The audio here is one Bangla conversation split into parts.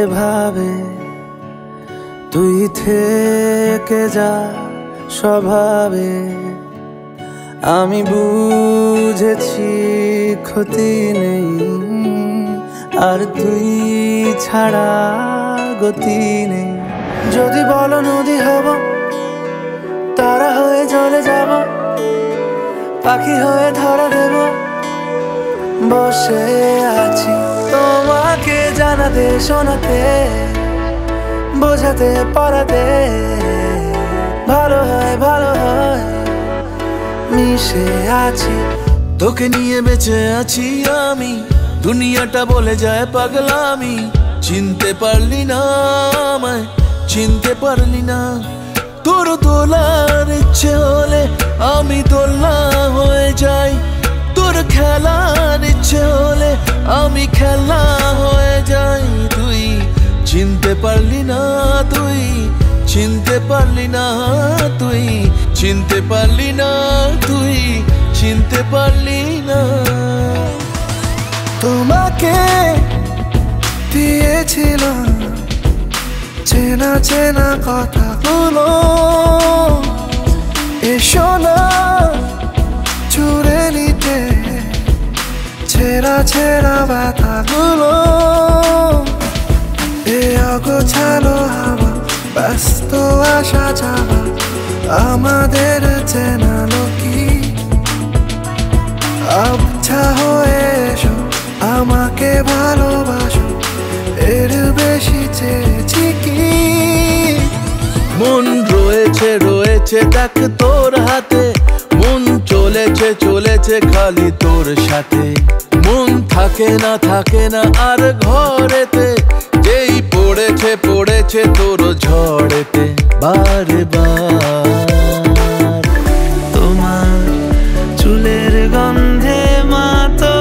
এভাবে তুই থেকে যা স্বভাবে। আমি বুঝেছি ক্ষতি নেই, আর তুই ছাড়া গতি নেই। যদি বলো নদী হব, তারা হয়ে চলে যাব, পাখি হয়ে ধরা দেব। বসে আছি তোমাকে জানাতে শোনাতে, বোঝাতে পড়াতে। ভালো হয় ভালো হয় মিশে আছি। তোকে নিয়ে বেঁচে আছি আমি, দুনিয়াটা বলে যায় পাগলামি। চিনতে পারলি না আমায়, চিনতে পারলি না। তোর তোলার ইচ্ছে হলে আমি দোলনা হয়ে যাই, তোর খেলার ইচ্ছে হলে আমি খেলা হয়ে যাই। তুই চিনতে পারলি না, তুই চিনতে পারলি না, তুই চিনতে পারলি না, তুই চিনতে পারলি না। তোমাকে দিয়েছিলাম চেনা চেনা কথাগুলো, এসো না চুড়ে নিতে ছেঁড়া ছেঁড়া ব্যথাগুলো। এ অগোছালো হাওয়া, ব্যস্ত আসা যাওয়া আমাদের চেনালো কি? আবছা হয়ে এসো, আমাকে ভালোবাসো, এর বেশি চেয়েছি কি? মন রয়েছে রয়েছে দেখ তোর হাতে, মন চলেছে চলেছে খালি তোর সাথে। মন থাকে না আর ঘরেতে, যেই পড়েছে পড়েছে তোর ঝড়েতে। বারে বার তোমার চুলের গন্ধে মাতো,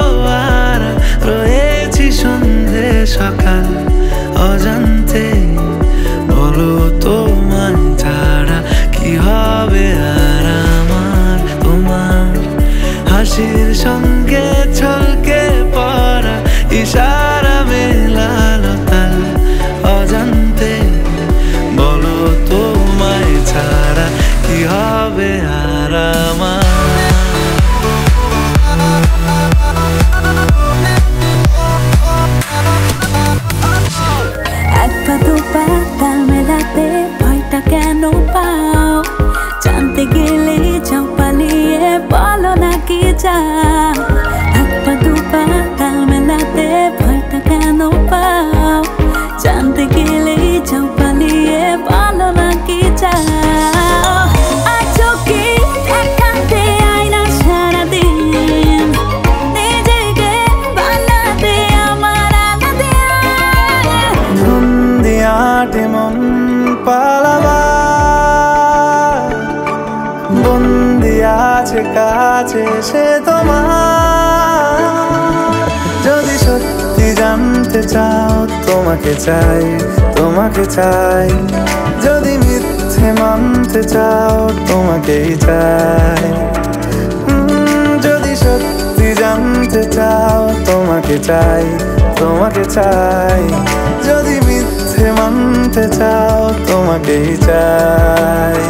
আর রয়েছি সন্ধে সকাল অজান্তে। বলো তোমার ছাড়া কি হবে আর আমার? তোমার হাসির সঙ্গে ছলকে পড়া ইশারা মেলালো তাল অজান্তে। বলো তোমায় ছাড়া কি হবে আর আমার? এক পা দু পা তাল মেলাতে ভয়টা কেন পাও? জানতে গেলে যাও পালিয়ে, বলো না কি চাও? এক পা দু পা তাল মেলাতে ভয়টা কেন পাও? জানতে গেলে যাও পালিয়ে, বলো না কি চাও? আজও কি দেখাতে আয়না সারাদিন, নিজেকে বানাতে আমার আলাদা। বন্দিয়াটে মন পালাবার, বন্দি আছে কাছে সে তোমার। যদি সত্যি জানতে চাও, তোমাকে চাই তোমাকে চাই। যদি মিথ্যে মানতে চাও, তোমাকেই চাই। যদি সত্যি জানতে চাও, তোমাকে চাই তোমাকে চাই। যদি মিথ্যে মানতে চাও, তোমাকেই চাই।